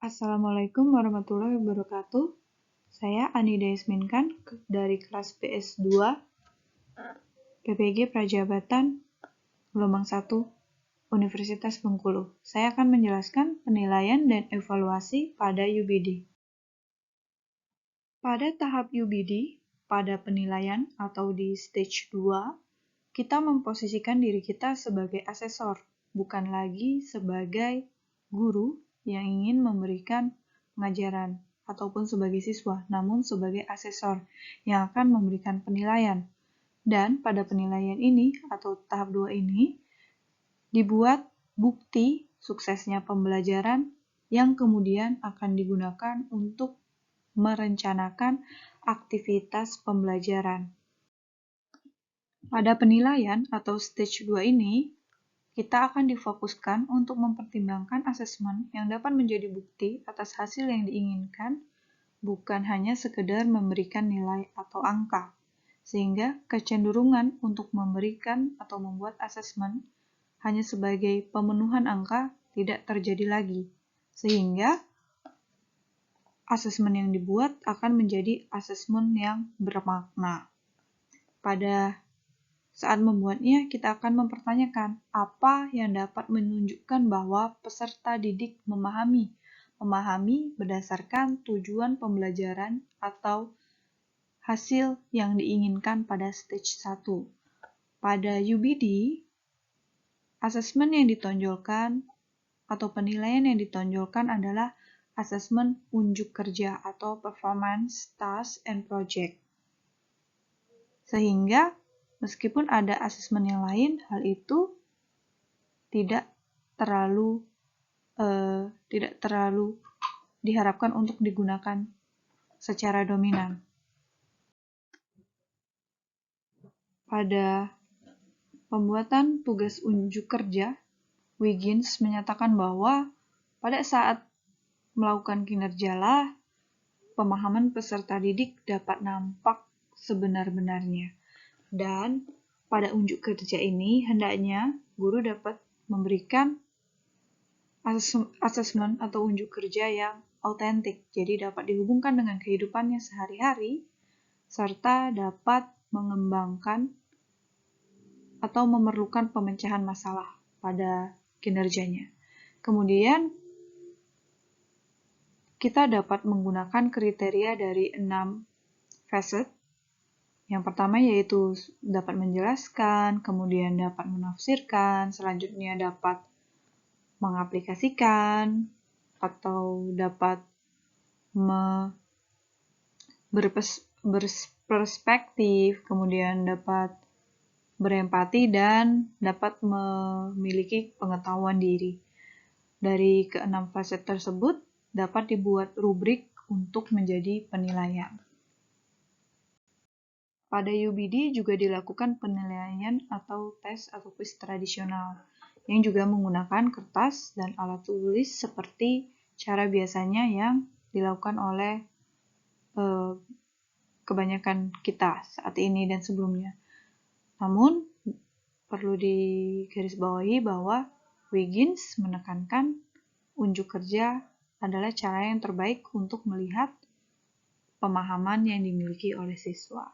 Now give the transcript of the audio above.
Assalamualaikum warahmatullahi wabarakatuh. Saya Anida Yasminkan dari kelas PS2 PPG Prajabatan Gelombang 1 Universitas Bengkulu. Saya akan menjelaskan penilaian dan evaluasi pada UBD. Pada tahap UBD, pada penilaian atau di stage 2, kita memposisikan diri kita sebagai asesor, bukan lagi sebagai guru yang ingin memberikan pengajaran ataupun sebagai siswa, namun sebagai asesor yang akan memberikan penilaian. Dan pada penilaian ini atau tahap 2 ini dibuat bukti suksesnya pembelajaran yang kemudian akan digunakan untuk merencanakan aktivitas pembelajaran. Pada penilaian atau stage 2 ini, kita akan difokuskan untuk mempertimbangkan asesmen yang dapat menjadi bukti atas hasil yang diinginkan, bukan hanya sekedar memberikan nilai atau angka, sehingga kecenderungan untuk memberikan atau membuat asesmen hanya sebagai pemenuhan angka tidak terjadi lagi, sehingga asesmen yang dibuat akan menjadi asesmen yang bermakna. Pada saat membuatnya, kita akan mempertanyakan apa yang dapat menunjukkan bahwa peserta didik memahami berdasarkan tujuan pembelajaran atau hasil yang diinginkan pada stage 1. Pada UBD, asesmen yang ditonjolkan atau penilaian yang ditonjolkan adalah asesmen unjuk kerja atau performance, task, and project. Sehingga meskipun ada asesmen yang lain, hal itu tidak terlalu diharapkan untuk digunakan secara dominan. Pada pembuatan tugas unjuk kerja, Wiggins menyatakan bahwa pada saat melakukan kinerjalah, pemahaman peserta didik dapat nampak sebenar-benarnya. Dan pada unjuk kerja ini, hendaknya guru dapat memberikan asesmen atau unjuk kerja yang autentik, jadi dapat dihubungkan dengan kehidupannya sehari-hari, serta dapat mengembangkan atau memerlukan pemecahan masalah pada kinerjanya. Kemudian, kita dapat menggunakan kriteria dari 6 facet. Yang pertama yaitu dapat menjelaskan, kemudian dapat menafsirkan, selanjutnya dapat mengaplikasikan, atau dapat berperspektif, kemudian dapat berempati, dan dapat memiliki pengetahuan diri. Dari ke-6 facet tersebut dapat dibuat rubrik untuk menjadi penilaian. Pada UBD juga dilakukan penilaian atau tes atau kuis tradisional yang juga menggunakan kertas dan alat tulis seperti cara biasanya yang dilakukan oleh kebanyakan kita saat ini dan sebelumnya. Namun, perlu digarisbawahi bahwa Wiggins menekankan unjuk kerja adalah cara yang terbaik untuk melihat pemahaman yang dimiliki oleh siswa.